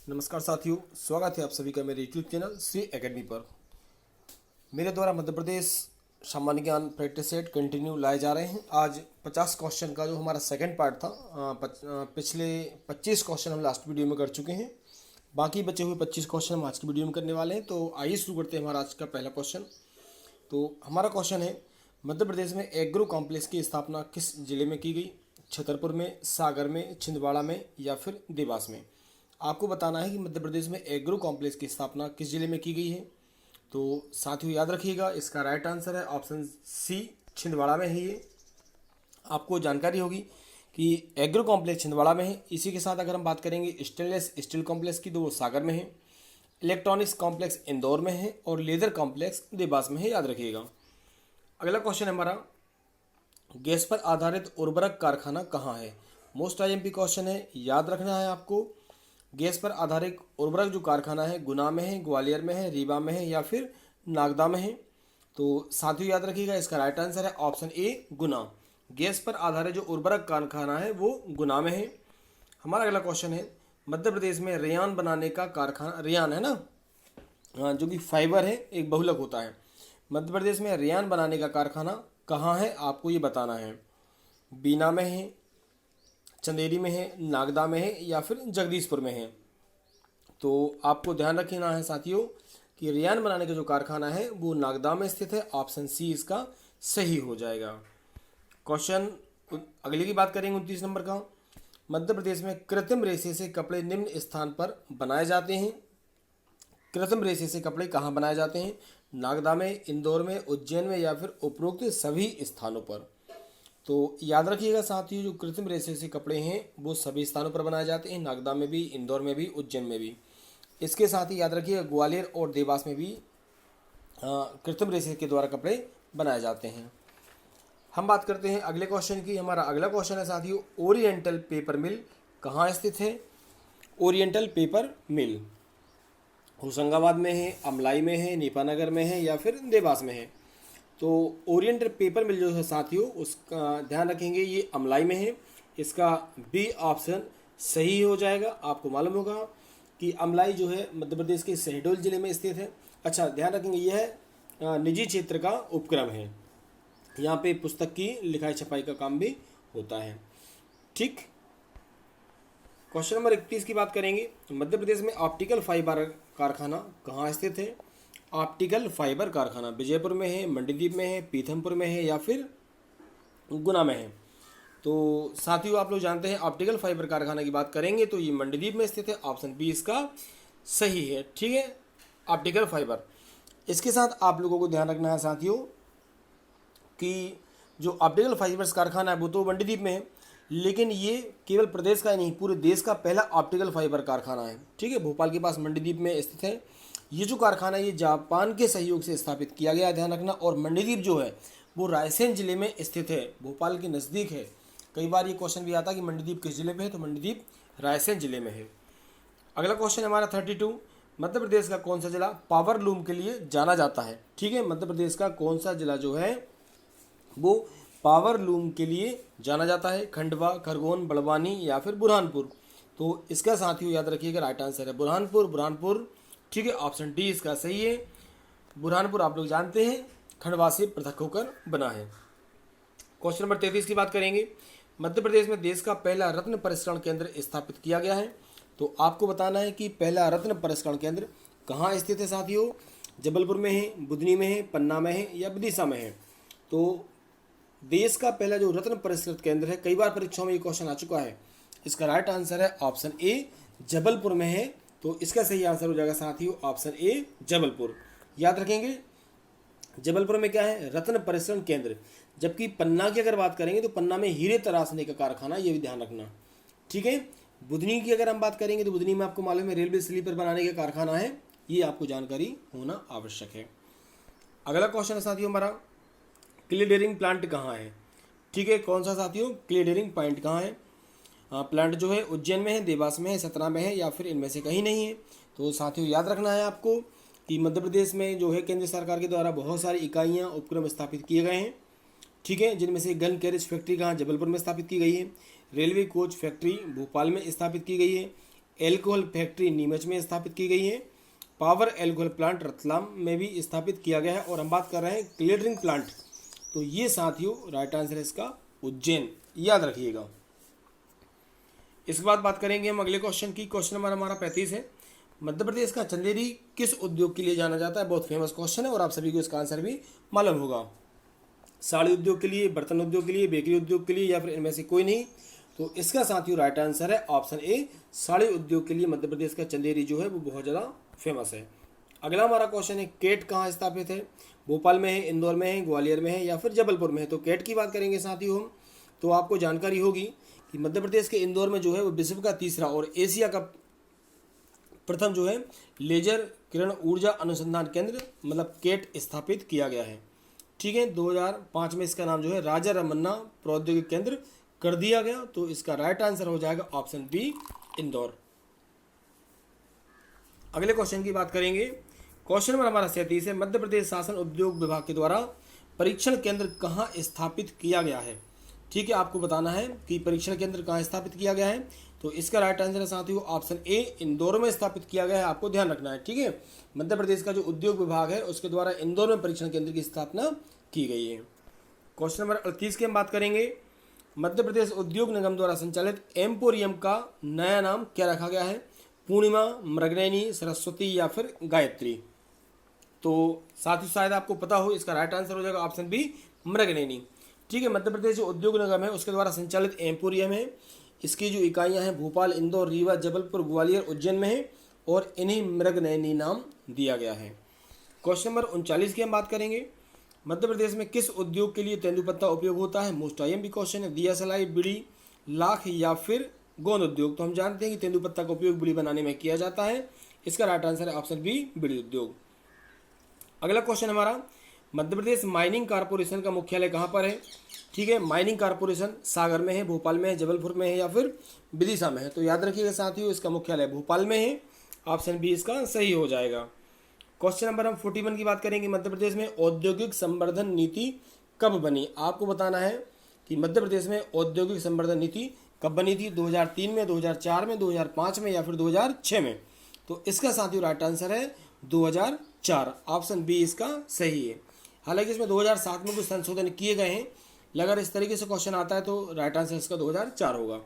नमस्कार साथियों, स्वागत है आप सभी का मेरे यूट्यूब चैनल श्री एकेडमी पर। मेरे द्वारा मध्य प्रदेश सामान्य ज्ञान प्रैक्टिस सेट कंटिन्यू लाए जा रहे हैं। आज 50 क्वेश्चन का जो हमारा सेकंड पार्ट था, पिछले 25 क्वेश्चन हम लास्ट वीडियो में कर चुके हैं। बाकी बचे हुए 25 क्वेश्चन हम आज की वीडियो में करने वाले हैं। तो आइए शुरू करते हैं हमारा आज का पहला क्वेश्चन। तो हमारा क्वेश्चन है, मध्य प्रदेश में एग्रो कॉम्प्लेक्स की स्थापना किस जिले में की गई? छतरपुर में, सागर में, छिंदवाड़ा में या फिर देवास में? आपको बताना है कि मध्य प्रदेश में एग्रो कॉम्प्लेक्स की स्थापना किस जिले में की गई है। तो साथियों याद रखिएगा, इसका राइट आंसर है ऑप्शन सी, छिंदवाड़ा में है ये। आपको जानकारी होगी कि एग्रो कॉम्प्लेक्स छिंदवाड़ा में है। इसी के साथ अगर हम बात करेंगे स्टेनलेस स्टील कॉम्प्लेक्स की, तो वो सागर में है। इलेक्ट्रॉनिक्स कॉम्प्लेक्स इंदौर में है और लेदर कॉम्प्लेक्स देवास में है, याद रखिएगा। अगला क्वेश्चन है हमारा, गैस पर आधारित उर्वरक कारखाना कहाँ है? मोस्ट आईएमपी क्वेश्चन है, याद रखना है आपको। गैस पर आधारित उर्वरक जो कारखाना है गुना में है, ग्वालियर में है, रीवा में है या फिर नागदा में है? तो साथियों याद रखिएगा, इसका राइट आंसर है ऑप्शन ए, गुना। गैस पर आधारित जो उर्वरक कारखाना है वो गुना में है। हमारा अगला क्वेश्चन है, मध्य प्रदेश में रेयान बनाने का कारखाना, रेयान है ना, हाँ, जो कि फाइबर है, एक बहुलक होता है। मध्य प्रदेश में रेयान बनाने का कारखाना कहाँ है, आपको ये बताना है। बीना में है, चंदेरी में है, नागदा में है या फिर जगदीशपुर में है? तो आपको ध्यान रखना है साथियों कि रेयान बनाने का जो कारखाना है वो नागदा में स्थित है। ऑप्शन सी इसका सही हो जाएगा। क्वेश्चन अगले की बात करेंगे 29 नंबर का। मध्य प्रदेश में कृत्रिम रेशे से कपड़े निम्न स्थान पर बनाए जाते हैं। कृत्रिम रेशे से कपड़े कहाँ बनाए जाते हैं? नागदा में, इंदौर में, उज्जैन में या फिर उपरोक्त सभी स्थानों पर? तो याद रखिएगा साथियों, जो कृत्रिम रेशे से कपड़े हैं वो सभी स्थानों पर बनाए जाते हैं, नागदा में भी, इंदौर में भी, उज्जैन में भी। इसके साथ ही याद रखिएगा ग्वालियर और देवास में भी कृत्रिम रेशे के द्वारा कपड़े बनाए जाते हैं। हम बात करते हैं अगले क्वेश्चन की। हमारा अगला क्वेश्चन है साथियों, ओरिएंटल पेपर मिल कहाँ स्थित है? ओरिएंटल पेपर मिल होशंगाबाद में है, अमलाई में है, नेपानगर में है या फिर देवास में है? तो ओरिएंटल पेपर मिल जो है साथियों, उसका ध्यान रखेंगे, ये अमलाई में है। इसका बी ऑप्शन सही हो जाएगा। आपको मालूम होगा कि अमलाई जो है मध्य प्रदेश के शहडोल जिले में स्थित है। अच्छा, ध्यान रखेंगे, यह निजी क्षेत्र का उपक्रम है। यहाँ पे पुस्तक की लिखाई छपाई का काम भी होता है। ठीक, क्वेश्चन नंबर 31 की बात करेंगे। मध्य प्रदेश में ऑप्टिकल फाइबर कारखाना कहाँ स्थित है? ऑप्टिकल फाइबर कारखाना विजयपुर में है, मंडीदीप में है, पीथमपुर में है या फिर गुना में है? तो साथियों आप लोग जानते हैं, ऑप्टिकल फाइबर कारखाना की बात करेंगे तो ये मंडीदीप में स्थित है। ऑप्शन बी इसका सही है। ठीक है, ऑप्टिकल फाइबर। इसके साथ आप लोगों को ध्यान रखना है साथियों कि जो ऑप्टिकल फाइबर्स कारखाना है वो तो मंडीदीप में है, लेकिन ये केवल प्रदेश का ही नहीं, पूरे देश का पहला ऑप्टिकल फाइबर कारखाना है। ठीक है, भोपाल के पास मंडीदीप में स्थित है। ये जो कारखाना है ये जापान के सहयोग से स्थापित किया गया, ध्यान रखना। और मंडीदीप जो है वो रायसेन जिले में स्थित है, भोपाल के नज़दीक है। कई बार ये क्वेश्चन भी आता है कि मंडीदीप किस जिले में है, तो मंडीदीप रायसेन जिले में है। अगला क्वेश्चन हमारा 32, मध्य प्रदेश का कौन सा जिला पावर लूम के लिए जाना जाता है? ठीक है, मध्य प्रदेश का कौन सा जिला जो है वो पावर लूम के लिए जाना जाता है? खंडवा, खरगोन, बड़वानी या फिर बुरहानपुर? तो इसका साथियों याद रखिएगा, राइट आंसर है बुरहानपुर। बुरहानपुर, ठीक है, ऑप्शन डी इसका सही है। बुरहानपुर आप लोग जानते हैं खंडवा से पृथक होकर बना है। क्वेश्चन नंबर 33 की बात करेंगे। मध्य प्रदेश में देश का पहला रत्न परिष्करण केंद्र स्थापित किया गया है। तो आपको बताना है कि पहला रत्न परिष्करण केंद्र कहाँ स्थित है साथियों? जबलपुर में है, बुधनी में है, पन्ना में है या विदिशा में है? तो देश का पहला जो रत्न परिष्कृत केंद्र है, कई बार परीक्षाओं में ये क्वेश्चन आ चुका है, इसका राइट आंसर है ऑप्शन ए, जबलपुर में है। तो इसका सही आंसर हो जाएगा साथियों ऑप्शन ए, जबलपुर। याद रखेंगे, जबलपुर में क्या है? रत्न परिष्करण केंद्र। जबकि पन्ना की अगर बात करेंगे तो पन्ना में हीरे तराशने का कारखाना, ये भी ध्यान रखना। ठीक है, बुधनी की अगर हम बात करेंगे तो बुधनी में आपको मालूम है रेलवे स्लीपर बनाने का कारखाना है, ये आपको जानकारी होना आवश्यक है। अगला क्वेश्चन है साथियों हमारा, क्लीडेरिंग प्लांट कहाँ है? ठीक है, कौन सा साथियों? क्लीडेरिंग प्लांट कहाँ है? प्लांट जो है उज्जैन में है, देवास में है, सतना में है या फिर इनमें से कहीं नहीं है? तो साथियों याद रखना है आपको कि मध्य प्रदेश में जो है केंद्र सरकार के द्वारा बहुत सारी इकाइयाँ उपक्रम स्थापित किए गए हैं। ठीक है, जिनमें से गन कैरेज फैक्ट्री कहाँ? जबलपुर में स्थापित की गई है। रेलवे कोच फैक्ट्री भोपाल में स्थापित की गई है। एल्कोहल फैक्ट्री नीमच में स्थापित की गई है। पावर एल्कोहल प्लांट रतलाम में भी स्थापित किया गया है। और हम बात कर रहे हैं क्लियरिंग प्लांट, तो ये साथियों राइट आंसर है इसका उज्जैन, याद रखिएगा। इसके बाद बात करेंगे हम अगले क्वेश्चन की। क्वेश्चन नंबर हमारा 35 है। मध्य प्रदेश का चंदेरी किस उद्योग के लिए जाना जाता है? बहुत फेमस क्वेश्चन है और आप सभी को इसका आंसर भी मालूम होगा। साड़ी उद्योग के लिए, बर्तन उद्योग के लिए, बेकरी उद्योग के लिए, या फिर इनमें से कोई नहीं? तो इसका साथियों राइट आंसर है ऑप्शन ए, साड़ी उद्योग के लिए मध्य प्रदेश का चंदेरी जो है वो बहुत ज़्यादा फेमस है। अगला हमारा क्वेश्चन है, केट कहाँ स्थापित है? भोपाल में है, इंदौर में है, ग्वालियर में है, या फिर जबलपुर में है? तो केट की बात करेंगे साथियों हम, तो आपको जानकारी होगी कि मध्य प्रदेश के इंदौर में जो है वो विश्व का तीसरा और एशिया का प्रथम जो है लेजर किरण ऊर्जा अनुसंधान केंद्र मतलब केट स्थापित किया गया है। ठीक है, 2005 में इसका नाम जो है राजा रमन्ना प्रौद्योगिक केंद्र कर दिया गया। तो इसका राइट आंसर हो जाएगा ऑप्शन बी, इंदौर। अगले क्वेश्चन की बात करेंगे। क्वेश्चन नंबर हमारा 37 है। मध्य प्रदेश शासन उद्योग विभाग के द्वारा परीक्षण केंद्र कहाँ स्थापित किया गया है? ठीक है, आपको बताना है कि परीक्षण केंद्र कहाँ स्थापित किया गया है। तो इसका राइट आंसर है साथियों ऑप्शन ए, इंदौर में स्थापित किया गया है। आपको ध्यान रखना है। ठीक है, मध्य प्रदेश का जो उद्योग विभाग है उसके द्वारा इंदौर में परीक्षण केंद्र की स्थापना की गई है। क्वेश्चन नंबर 38 की हम बात करेंगे। मध्य प्रदेश उद्योग निगम द्वारा संचालित एम्पोरियम का नया नाम क्या रखा गया है? पूर्णिमा, मृगनयनी, सरस्वती या फिर गायत्री? तो साथियों शायद आपको पता हो, इसका राइट आंसर हो जाएगा ऑप्शन बी, मृगनयनी। ठीक है, मध्य प्रदेश जो उद्योग निगम है उसके द्वारा संचालित एम्पोरियम है। इसकी जो इकाइयां हैं भोपाल, इंदौर, रीवा, जबलपुर, ग्वालियर, उज्जैन में है और इन्हें मृगनयनी नाम दिया गया है। क्वेश्चन नंबर 39 की हम बात करेंगे। मध्य प्रदेश में किस उद्योग के लिए तेंदुपत्ता उपयोग होता है? मोस्ट IMP क्वेश्चन है। दिया सलाई, बीड़ी, लाख या फिर गोंद उद्योग? तो हम जानते हैं कि तेंदुपत्ता का उपयोग बीड़ी बनाने में किया जाता है। इसका राइट आंसर है ऑप्शन बी, बीड़ी उद्योग। अगला क्वेश्चन हमारा, मध्य प्रदेश माइनिंग कारपोरेशन का मुख्यालय कहाँ पर है? ठीक है, माइनिंग कारपोरेशन सागर में है, भोपाल में है, जबलपुर में है या फिर विदिशा में है? तो याद रखिएगा साथियों इसका मुख्यालय भोपाल में है। ऑप्शन बी इसका सही हो जाएगा। क्वेश्चन नंबर हम 41 की बात करेंगे। मध्य प्रदेश में औद्योगिक संवर्धन नीति कब बनी? आपको बताना है कि मध्य प्रदेश में औद्योगिक संवर्धन नीति कब बनी थी? 2003 में, 2004 में, 2005 में या फिर 2006 में? तो इसका साथियों राइट आंसर है 2004। ऑप्शन बी इसका सही है। हालांकि इसमें 2007 में कुछ संशोधन किए गए हैं। अगर इस तरीके से क्वेश्चन आता है तो राइट आंसर इसका 2004 होगा।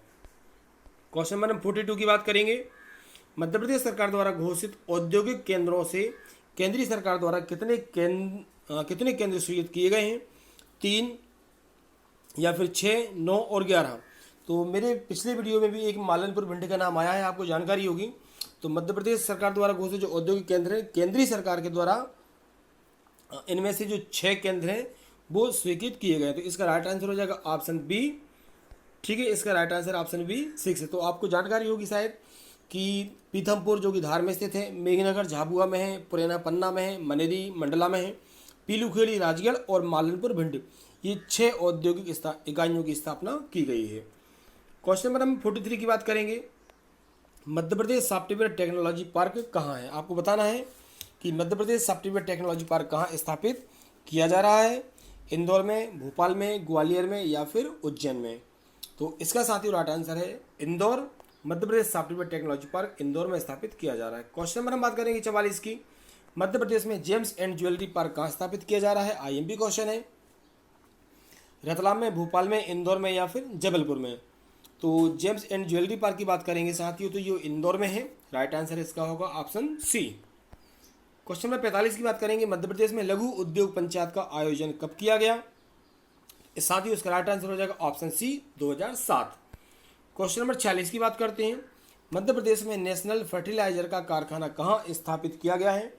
क्वेश्चन नंबर 42 की बात करेंगे। मध्य प्रदेश सरकार द्वारा घोषित औद्योगिक केंद्रों से केंद्रीय सरकार द्वारा कितने केंद्र सृजित किए गए हैं? 3 या फिर 6, 9 और 11? तो मेरे पिछले वीडियो में भी एक मालनपुर भिंड का नाम आया है, आपको जानकारी होगी। तो मध्य प्रदेश सरकार द्वारा घोषित जो औद्योगिक केंद्र है केंद्रीय सरकार के द्वारा इनमें से जो 6 केंद्र हैं वो स्वीकृत किए गए। तो इसका राइट आंसर हो जाएगा ऑप्शन बी। ठीक है, इसका राइट आंसर ऑप्शन बी 6 है। तो आपको जानकारी होगी शायद कि पीथमपुर जो कि धार में स्थित है, मेघनगर झाबुआ में है, पुरैना पन्ना में है, मनेरी मंडला में है, पीलूखेड़ी राजगढ़ और मालनपुर भिंड, ये 6 औद्योगिक इकाइयों की स्थापना की गई है। क्वेश्चन नंबर हम 43 की बात करेंगे। Madhya Pradesh software technology park कहाँ है? आपको बताना है कि Madhya Pradesh software technology park कहाँ स्थापित किया जा रहा है? इंदौर में, भोपाल में, ग्वालियर में या फिर उज्जैन में? तो इसका साथियों राइट आंसर है Indore. Madhya Pradesh software technology park Indore में स्थापित किया जा रहा है। क्वेश्चन नंबर हम बात करेंगे 44 की। मध्य प्रदेश में जेम्स एंड ज्वेलरी पार्क कहाँ स्थापित किया जा रहा है? IMP क्वेश्चन है। रतलाम में, भोपाल में, इंदौर में या फिर जबलपुर में? तो जेम्स एंड ज्वेलरी पार्क की बात करेंगे साथियों तो ये इंदौर में है। राइट आंसर इसका होगा ऑप्शन सी। क्वेश्चन नंबर 45 की बात करेंगे। मध्य प्रदेश में लघु उद्योग पंचायत का आयोजन कब किया गया? साथियों इसका राइट आंसर हो जाएगा ऑप्शन सी, 2007। क्वेश्चन नंबर 46 की बात करते हैं। मध्य प्रदेश में नेशनल फर्टिलाइजर का कारखाना कहाँ स्थापित किया गया है?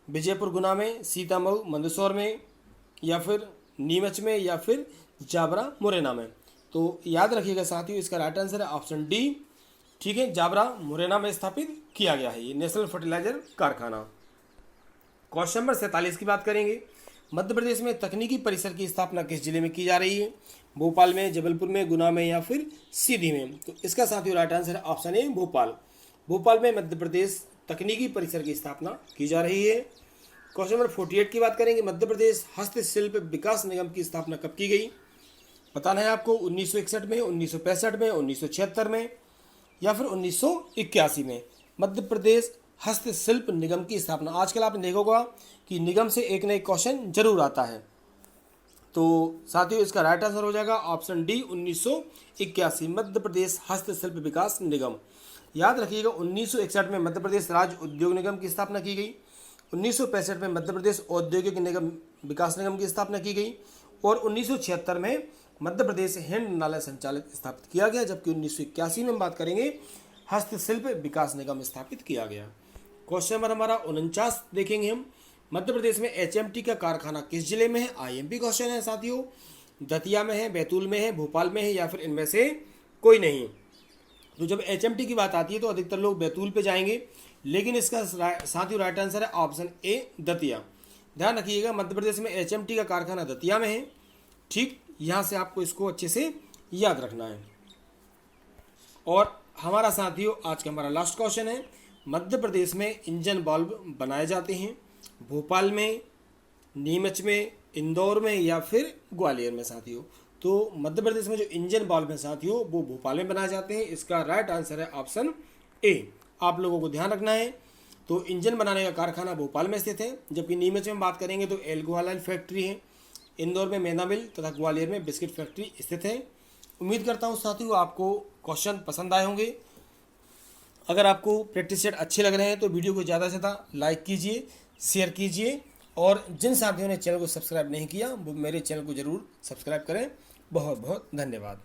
विजयपुर, गुना में, सीतामऊ, मंदसौर में या फिर नीमच में या फिर जाबरा, मुरैना में? तो याद रखिएगा साथियों इसका राइट आंसर है ऑप्शन डी। ठीक है, जाबरा, मुरैना में स्थापित किया गया है ये नेशनल फर्टिलाइजर कारखाना। क्वेश्चन नंबर 47 की बात करेंगे। मध्य प्रदेश में तकनीकी परिसर की स्थापना किस जिले में की जा रही है? भोपाल में, जबलपुर में, गुना में या फिर सीधी में? तो इसका साथियों राइट आंसर है ऑप्शन ए, भोपाल। भोपाल में मध्य प्रदेश तकनीकी परिसर की स्थापना की जा रही है। क्वेश्चन नंबर 48 की बात करेंगे। मध्य प्रदेश हस्तशिल्प विकास निगम की स्थापना कब की गई? बताना है आपको 1961 में, 1965 में, 1976 में या फिर 1981 में मध्य प्रदेश हस्तशिल्प निगम की स्थापना। आजकल आपने देखा होगा कि निगम से एक न एक क्वेश्चन जरूर आता है। तो साथियों इसका राइट आंसर हो जाएगा ऑप्शन डी 1981 मध्य प्रदेश हस्तशिल्प विकास निगम। याद रखिएगा 1961 में मध्य प्रदेश राज्य उद्योग निगम की स्थापना की गई, 1965 में मध्य प्रदेश औद्योगिक निगम विकास निगम की स्थापना की गई और 1976 में मध्य प्रदेश हिंड नाला संचालित स्थापित किया गया, जबकि 1981 में हम बात करेंगे हस्तशिल्प विकास निगम स्थापित किया गया। क्वेश्चन नंबर हमारा 49 देखेंगे हम, मध्य प्रदेश में एचएमटी का कारखाना किस जिले में है? आईएमपी क्वेश्चन है साथियों। दतिया में है, बैतूल में है, भोपाल में है या फिर इनमें से कोई नहीं। तो जब एचएमटी की बात आती है तो अधिकतर लोग बैतूल पे जाएंगे, लेकिन इसका साथियों राइट आंसर है ऑप्शन ए दतिया। ध्यान रखिएगा मध्य प्रदेश में एचएमटी का कारखाना दतिया में है। ठीक, यहाँ से आपको इसको अच्छे से याद रखना है। और हमारा साथियों आज का हमारा लास्ट क्वेश्चन है, मध्य प्रदेश में इंजन बल्ब बनाए जाते हैं भोपाल में, नीमच में, इंदौर में या फिर ग्वालियर में साथियों। तो मध्य प्रदेश में जो इंजन बल्ब है साथियों वो भोपाल में बनाए जाते हैं। इसका राइट आंसर है ऑप्शन ए। आप लोगों को ध्यान रखना है। तो इंजन बनाने का कारखाना भोपाल में स्थित है, जबकि नीमच में बात करेंगे तो एल्कोहल फैक्ट्री है, इंदौर में मैदा मिल तथा ग्वालियर में बिस्किट फैक्ट्री स्थित है। उम्मीद करता हूँ साथियों आपको क्वेश्चन पसंद आए होंगे। अगर आपको प्रैक्टिस सेट अच्छे लग रहे हैं तो वीडियो को ज़्यादा से ज़्यादा लाइक कीजिए, शेयर कीजिए और जिन साथियों ने चैनल को सब्सक्राइब नहीं किया वो मेरे चैनल को ज़रूर सब्सक्राइब करें। बहुत बहुत धन्यवाद।